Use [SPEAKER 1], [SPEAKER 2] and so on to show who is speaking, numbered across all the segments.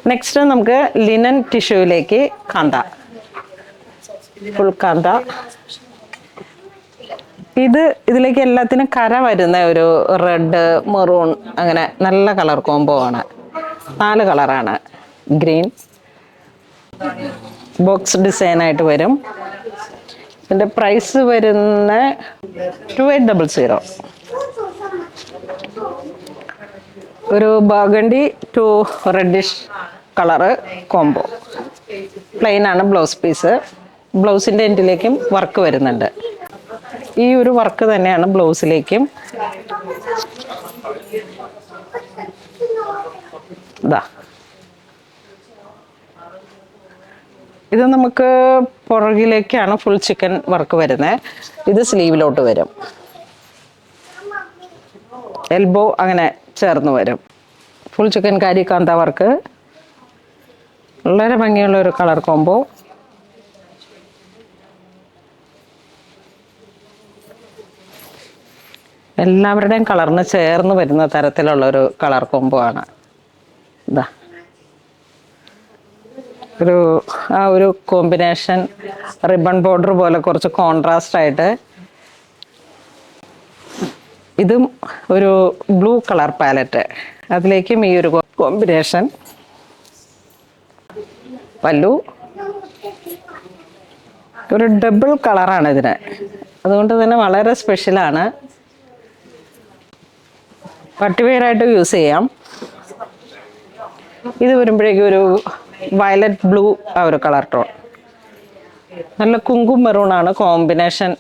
[SPEAKER 1] Next നമുക്ക് linen ടിഷ്യൂയിലേക്ക് കാന്ത, full കാന്ത. ഇതിലേക്ക് എല്ലാത്തിനും കര വരുന്ന ഒരു റെഡ്, മെറൂൺ, അങ്ങനെ നല്ല കളർ കോംബോ ആണ്. 4 കളറാണ്. ഗ്രീൻ ബോക്സ് ഡിസൈൻ ആയിട്ട് വരും. ഇതിന്റെ പ്രൈസ് വരുന്ന 2800. ഒരു burgundy to reddish colour combo. Plain ആണ് ബ്ലൗസ് പീസ്. ബ്ലൗസിന്റെ എൻഡിലേക്കും വർക്ക് വരുന്നുണ്ട്. ഈ ഒരു വർക്ക് തന്നെയാണ് ബ്ലൗസിലേക്കും. ഇത് നമുക്ക് പുറകിലേക്കാണ് ഫുൾ ചിക്കൻ വർക്ക് വരുന്നത്. ഇത് സ്ലീവിലോട്ട് വരും. എൽബോ അങ്ങനെ ചേർന്ന് വരും. ഫുൾ ചിക്കൻ കാരി കാന്ത വർക്ക്. വളരെ ഭംഗിയുള്ള ഒരു കളർ കോംബോ. എല്ലാവരുടെയും കളറിന് ചേർന്ന് വരുന്ന തരത്തിലുള്ള ഒരു കളർ കോംബോ ആണ്. ഒരു കോമ്പിനേഷൻ റിബൺ ബോർഡർ പോലെ കുറച്ച് കോൺട്രാസ്റ്റ് ആയിട്ട്. ഇതും ഒരു ബ്ലൂ കളർ പാലറ്റ്, അതിലേക്കും ഈ ഒരു കോമ്പിനേഷൻ. പല്ലു ഒരു ഡബിൾ കളറാണ് ഇതിന്, അതുകൊണ്ട് തന്നെ വളരെ സ്പെഷ്യലാണ്. പട്ടുവെയറായിട്ട് യൂസ് ചെയ്യാം. ഇത് വരുമ്പോഴേക്കും ഒരു വയലറ്റ് ബ്ലൂ ആ ഒരു കളർ ടോൺ. നല്ല കുങ്കും മെറൂണാണ് കോമ്പിനേഷൻ,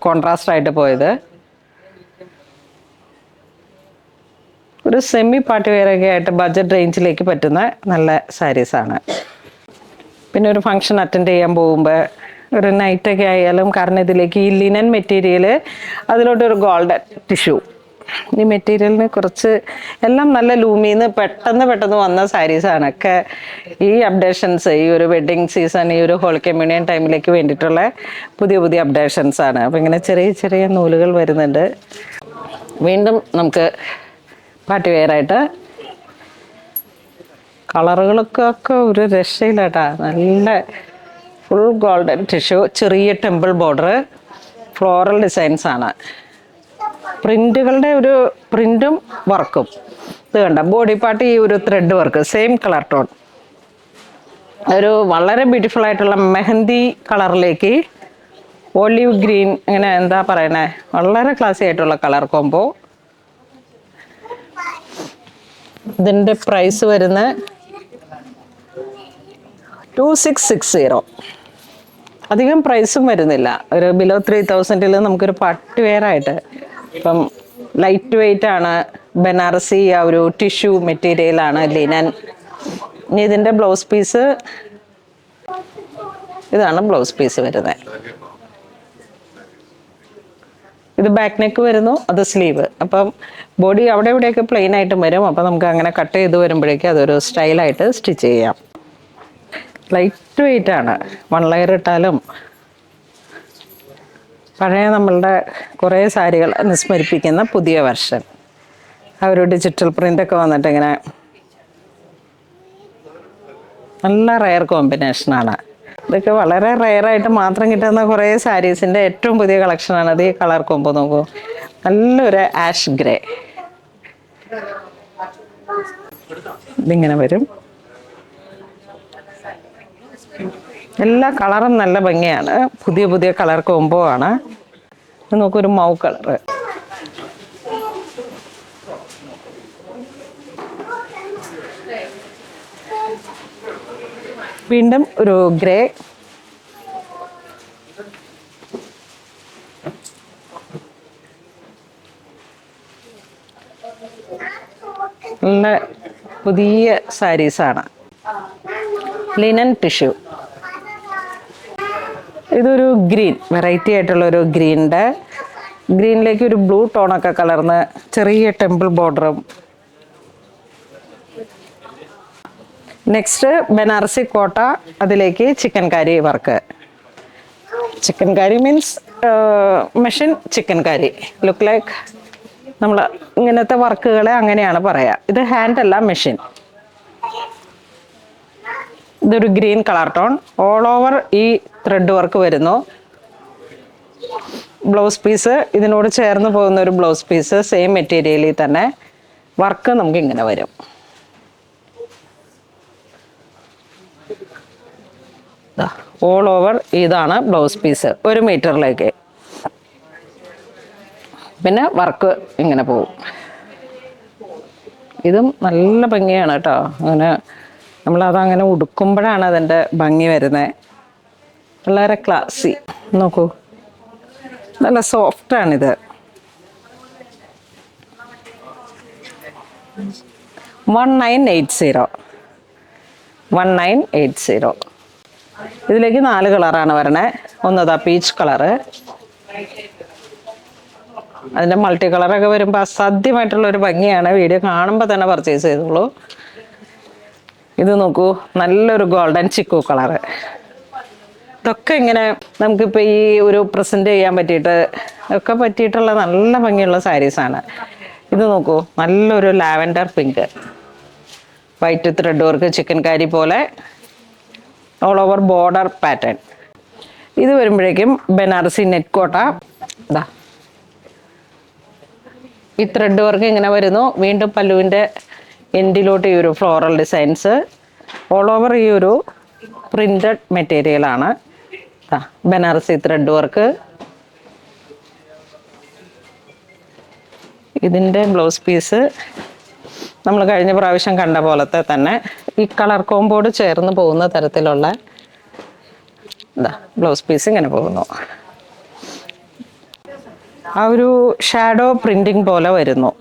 [SPEAKER 1] കോൺട്രാസ്റ്റ് ആയിട്ട് പോയത്. ഒരു സെമി പാർട്ടി വെയറൊക്കെ ആയിട്ട് ബഡ്ജറ്റ് റേഞ്ചിലേക്ക് പറ്റുന്ന നല്ല സാരീസാണ്. പിന്നെ ഒരു ഫംഗ്ഷൻ അറ്റൻഡ് ചെയ്യാൻ പോകുമ്പോൾ ഒരു നൈറ്റൊക്കെ ആയാലും, കാരണം ഇതിലേക്ക് ഈ ലിനൻ മെറ്റീരിയൽ, അതിലോട്ടൊരു ഗോൾഡൻ ടിഷ്യൂ. ഈ മെറ്റീരിയലിന് കുറച്ച് എല്ലാം നല്ല ലൂമിന്ന് പെട്ടെന്ന് വന്ന സാരീസാണ് ഒക്കെ. ഈ അപ്ഡേഷൻസ് ഈ ഒരു വെഡ്ഡിങ് സീസൺ, ഈ ഒരു ഹോളി കമ്മ്യൂണിയൻ ടൈമിലേക്ക് വേണ്ടിയിട്ടുള്ള പുതിയ അപ്ഡേഷൻസ് ആണ്. അപ്പം ഇങ്ങനെ ചെറിയ നൂലുകൾ വരുന്നുണ്ട്. വീണ്ടും നമുക്ക് പാർട്ടി വെയറായിട്ട് കളറുകളൊക്കെ ഒരു രക്ഷയില്ലാട്ടാ. നല്ല ഫുൾ ഗോൾഡൻ ടിഷ്യൂ, ചെറിയ ടെമ്പിൾ ബോർഡർ, ഫ്ലോറൽ ഡിസൈൻസ് ആണ്. പ്രിന്റുകളുടെ ഒരു പ്രിന്റും വർക്കും. ഇത് കണ്ട ബോഡി പാർട്ട് ഈ ഒരു thread work, same colour tone. ഒരു വളരെ ബ്യൂട്ടിഫുൾ ആയിട്ടുള്ള മെഹന്തി കളറിലേക്ക് ഒലിവ് ഗ്രീൻ, ഇങ്ങനെ എന്താ പറയണേ, വളരെ ക്ലാസി ആയിട്ടുള്ള കളർ കോംബോ. ഇതിൻ്റെ പ്രൈസ് വരുന്ന 2660. അധികം പ്രൈസും വരുന്നില്ല. ഒരു ബിലോ 3000 നമുക്കൊരു പാർട്ടി വെയറായിട്ട്. ഇപ്പം ലൈറ്റ് വെയിറ്റ് ആണ്. ബനാറസി ആ ഒരു ടിഷ്യൂ മെറ്റീരിയലാണ് ലിനൻ. ഇനി ഇതിൻ്റെ ബ്ലൗസ് പീസ് ഇതാണ് ബ്ലൗസ് പീസ് വരുന്നത്. ഇത് ബാക്ക് നെക്ക് വരുന്നു, അത് സ്ലീവ്. അപ്പം ബോഡി അവിടെ ഇവിടെയൊക്കെ പ്ലെയിൻ ആയിട്ടും വരും. അപ്പം നമുക്ക് അങ്ങനെ കട്ട് ചെയ്ത് വരുമ്പോഴേക്കും അതൊരു സ്റ്റൈലായിട്ട് സ്റ്റിച്ച് ചെയ്യാം. ലൈറ്റ് വെയിറ്റ് ആണ്. 1 ലെയർ ഇട്ടാലും പഴയ നമ്മളുടെ കുറേ സാരികൾ അനുസ്മരിപ്പിക്കുന്ന പുതിയ വെർഷൻ. ആ ഒരു ഡിജിറ്റൽ പ്രിൻ്റൊക്കെ വന്നിട്ട് ഇങ്ങനെ നല്ല റെയർ കോമ്പിനേഷനാണ്. ഇതൊക്കെ വളരെ റെയറായിട്ട് മാത്രം കിട്ടുന്ന കുറേ സാരീസിൻ്റെ ഏറ്റവും പുതിയ കളക്ഷനാണ്. അത് ഈ കളർ കോംബോ നോക്കൂ, നല്ലൊരു ആഷ് ഗ്രേ. ഇതിങ്ങനെ വരും. എല്ലാ കളറും നല്ല ഭംഗിയാണ്. പുതിയ കളർ കോംബോ ആണ്. നോക്കൊരു മൗ കളറ്. വീണ്ടും ഒരു ഗ്രേ. നല്ല പുതിയ സാരീസാണ്. Linen tissue. ഇതൊരു ഗ്രീൻ, വെറൈറ്റി ആയിട്ടുള്ളൊരു ഗ്രീനിലേക്ക് ഒരു ബ്ലൂ ടോണൊക്കെ കലർന്ന് ചെറിയ ടെമ്പിൾ ബോർഡറും. നെക്സ്റ്റ് ബനാറസി കോട്ട, അതിലേക്ക് ചിക്കൻ കാരി വർക്ക്. ചിക്കൻ കാരി മീൻസ് മെഷീൻ ചിക്കൻ കാരി. ലുക്ക് ലൈക്ക് നമ്മൾ ഇങ്ങനത്തെ വർക്കുകളെ അങ്ങനെയാണ് പറയുക. ഇത് ഹാൻഡ് അല്ല, മെഷീൻ. ഇതൊരു green colour tone. All over ഈ ത്രെഡ് വർക്ക് വരുന്നു. ബ്ലൗസ് പീസ് ഇതിനോട് ചേർന്ന് പോകുന്ന ഒരു ബ്ലൗസ് പീസ്, സെയിം മെറ്റീരിയലിൽ തന്നെ വർക്ക് നമുക്ക് ഇങ്ങനെ വരും. ഓൾ ഓവർ ഇതാണ് ബ്ലൗസ് പീസ് 1 മീറ്ററിലേക്ക്. പിന്നെ വർക്ക് ഇങ്ങനെ പോകും. ഇതും നല്ല ഭംഗിയാണ് കേട്ടോ. അങ്ങനെ നമ്മളതങ്ങനെ ഉടുക്കുമ്പോഴാണ് അതിൻ്റെ ഭംഗി വരുന്നത്. വളരെ ക്ലാസി. നോക്കൂ, നല്ല സോഫ്റ്റാണിത്. 1980. 1980. ഇതിലേക്ക് 4 കളറാണ് വരണേ. ഒന്നതാ പീച്ച് കളറ്. അതിൻ്റെ മൾട്ടി കളറൊക്കെ വരുമ്പോൾ അസാധ്യമായിട്ടുള്ളൊരു ഭംഗിയാണ്. വീഡിയോ കാണുമ്പോൾ തന്നെ പർച്ചേസ് ചെയ്തോളൂ. ഇത് നോക്കൂ, നല്ലൊരു ഗോൾഡൻ ചിക്കു കളറ്. ഇതൊക്കെ ഇങ്ങനെ നമുക്കിപ്പോൾ ഈ ഒരു പ്രസൻറ്റ് ചെയ്യാൻ പറ്റിയിട്ടുള്ള നല്ല ഭംഗിയുള്ള സാരീസാണ്. ഇത് നോക്കൂ, നല്ലൊരു lavender pink, white thread work, chicken കാരി പോലെ ഓൾ ഓവർ ബോർഡർ പാറ്റേൺ. ഇത് വരുമ്പോഴേക്കും ബനാറസി നെറ്റ് കോട്ട. ഇതാ ഈ ത്രെഡ് വർക്ക് ഇങ്ങനെ വരുന്നു. വീണ്ടും പല്ലുവിൻ്റെ എൻഡിലോട്ട് ഈ ഒരു ഫ്ലോറൽ ഡിസൈൻസ്. ഓൾ ഓവർ ഈ ഒരു പ്രിന്റഡ് മെറ്റീരിയലാണ്. Banarasi thread work. ഇതിൻ്റെ ബ്ലൗസ് പീസ് നമ്മൾ കഴിഞ്ഞ പ്രാവശ്യം കണ്ട പോലത്തെ തന്നെ ഈ കളർ കോമ്പോട് ചേർന്ന് പോകുന്ന തരത്തിലുള്ള ബ്ലൗസ് പീസ് ഇങ്ങനെ പോകുന്നു. ആ ഒരു ഷാഡോ പ്രിന്റിംഗ് പോലെ വരുന്നു.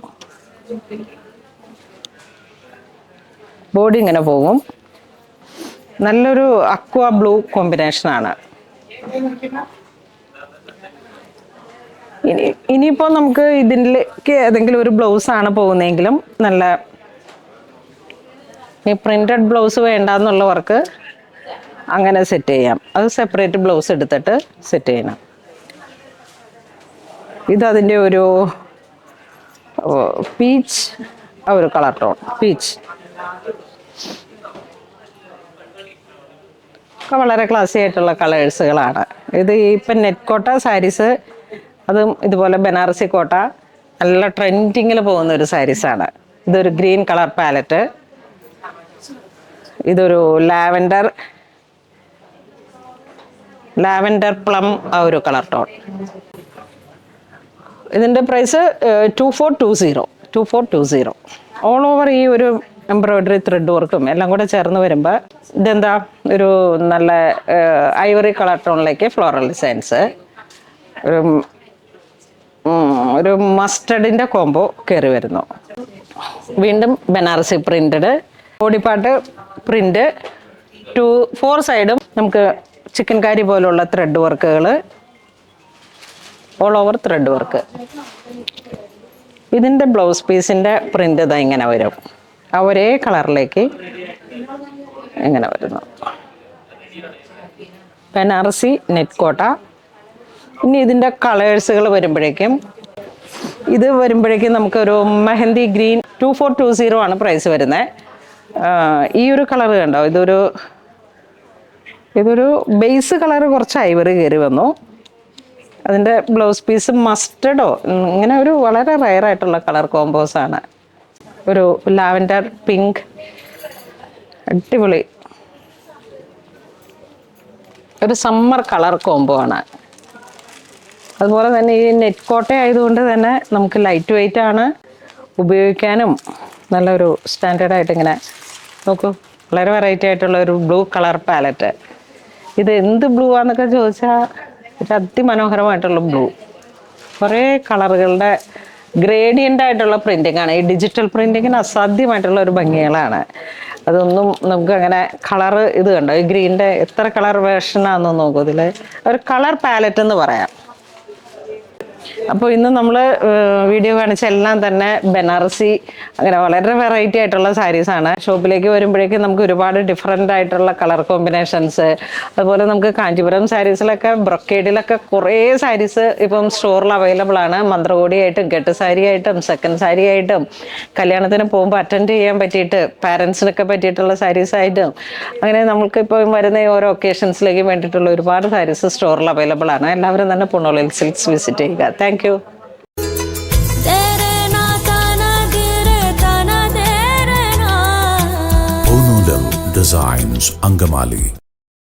[SPEAKER 1] ബോഡി ഇങ്ങനെ പോകും. നല്ലൊരു അക്വ ബ്ലൂ കോമ്പിനേഷനാണ്. ഇനിയിപ്പോൾ നമുക്ക് ഇതിലേക്ക് ഏതെങ്കിലും ഒരു ബ്ലൗസാണ് പോകുന്നതെങ്കിലും നല്ല ഈ പ്രിന്റഡ് ബ്ലൗസ് വേണ്ടെന്നുള്ളവർക്ക് അങ്ങനെ സെറ്റ് ചെയ്യാം. അത് സെപ്പറേറ്റ് ബ്ലൗസ് എടുത്തിട്ട് സെറ്റ് ചെയ്യണം. ഇതതിൻ്റെ ഒരു പീച്ച്, ആ ഒരു കളർ ടോൺ പീച്ച് ഒക്കെ വളരെ ക്ലാസി ആയിട്ടുള്ള കളേഴ്സുകളാണ്. ഇത് ഇപ്പം നെറ്റ് കോട്ട സാരീസ്, അതും ഇതുപോലെ ബനാറസി കോട്ട നല്ല ട്രെൻഡിങ്ങിൽ പോകുന്ന ഒരു സാരീസാണ്. ഇതൊരു ഗ്രീൻ കളർ പാലറ്റ്. ഇതൊരു ലാവൻഡർ പ്ലം, ആ ഒരു കളർ ടോൺ. ഇതിൻ്റെ പ്രൈസ് 2420. ഓൾ ഓവർ ഈ ഒരു എംബ്രോയ്ഡറി ത്രെഡ് വർക്കും എല്ലാം കൂടെ ചേർന്ന് വരുമ്പോൾ ഇതെന്താ ഒരു നല്ല ഐവറി കളർ ടോണിലേക്ക് ഫ്ലോറൽ ഡിസൈൻസ്, ഒരു മസ്റ്റർഡിൻ്റെ കോംബോ കയറി വരുന്നു. വീണ്ടും ബനാറസി പ്രിന്റഡ് ബോഡിപ്പാർട്ട് പ്രിന്റ്. 4 സൈഡും നമുക്ക് ചിക്കൻ കാരി പോലുള്ള ത്രെഡ് വർക്കുകൾ, ഓൾ ഓവർ ത്രെഡ് വർക്ക്. ഇതിൻ്റെ ബ്ലൗസ് പീസിൻ്റെ പ്രിന്റ് ഇതാ ഇങ്ങനെ വരും. ആ ഒരേ കളറിലേക്ക് ഇങ്ങനെ വരുന്നു. ബനാറസി നെറ്റ് കോട്ട. ഇനി ഇതിൻ്റെ കളേഴ്സുകൾ വരുമ്പോഴേക്കും നമുക്കൊരു മെഹന്തി ഗ്രീൻ 2420 ആണ് പ്രൈസ് വരുന്നത്. ഈ ഒരു കളർ കണ്ടോ, ഇതൊരു ബേസ് കളർ കുറച്ച് ഐവറി കയറി വന്നു. അതിൻ്റെ ബ്ലൗസ് പീസ് മസ്റ്റർഡോ ഇങ്ങനെ ഒരു വളരെ റയറായിട്ടുള്ള കളർ കോമ്പോസാണ്. ഒരു ലാവൻഡർ പിങ്ക്, അടിപൊളി ഒരു സമ്മർ കളർ കോംബോ ആണ്. അതുപോലെ തന്നെ ഈ നെറ്റ് കോട്ട ആയതുകൊണ്ട് തന്നെ നമുക്ക് ലൈറ്റ് വെയിറ്റ് ആണ്, ഉപയോഗിക്കാനും നല്ലൊരു സ്റ്റാൻഡേർഡായിട്ട് ഇങ്ങനെ നോക്കൂ. വളരെ വെറൈറ്റി ആയിട്ടുള്ള ഒരു ബ്ലൂ കളർ പാലറ്റ്. ഇത് എന്ത് ബ്ലൂ ആണെന്നൊക്കെ ചോദിച്ചാൽ ഒരു അതിമനോഹരമായിട്ടുള്ള ബ്ലൂ. കുറേ കളറുകളുടെ ഗ്രേഡിയൻ്റ് ആയിട്ടുള്ള പ്രിൻറ്റിംഗ് ആണ്. ഈ ഡിജിറ്റൽ പ്രിൻറ്റിങ്ങിന് അസാധ്യമായിട്ടുള്ള ഒരു ഭംഗികളാണ്. അതൊന്നും നമുക്ക് അങ്ങനെ കളറ് ഇത് കണ്ടോ, ഈ ഗ്രീനിൻ്റെ എത്ര കളർ വേർഷനാണെന്ന് നോക്കൂ. ഇതിൽ ഒരു കളർ പാലറ്റ് എന്ന് പറയാം. അപ്പോൾ ഇന്ന് നമ്മൾ വീഡിയോ കാണിച്ച എല്ലാം തന്നെ ബനാറസി അങ്ങനെ വളരെ വെറൈറ്റി ആയിട്ടുള്ള സാരീസാണ്. ഷോപ്പിലേക്ക് വരുമ്പോഴേക്കും നമുക്ക് ഒരുപാട് ഡിഫറെൻ്റ് ആയിട്ടുള്ള കളർ കോമ്പിനേഷൻസ്, അതുപോലെ നമുക്ക് കാഞ്ചീപുരം സാരീസിലൊക്കെ ബ്രൊക്കേഡിലൊക്കെ കുറേ സാരീസ് ഇപ്പം സ്റ്റോറിൽ അവൈലബിൾ ആണ്. മന്ത്രകോടിയായിട്ടും കെട്ട് സാരി ആയിട്ടും സെക്കൻഡ് സാരി ആയിട്ടും കല്യാണത്തിന് പോകുമ്പോൾ അറ്റൻഡ് ചെയ്യാൻ പറ്റിയിട്ട് പാരൻസിനൊക്കെ പറ്റിയിട്ടുള്ള സാരീസായിട്ടും അങ്ങനെ നമുക്ക് ഇപ്പോൾ വരുന്ന ഓരോ ഒക്കേഷൻസിലേക്ക് വേണ്ടിയിട്ടുള്ള ഒരുപാട് സാരീസ് സ്റ്റോറിൽ അവൈലബിൾ ആണ്. എല്ലാവരും തന്നെ പുണോളിൽ സിൽക്സ് വിസിറ്റ് ചെയ്യുക. Thank you.
[SPEAKER 2] Designs Angamali.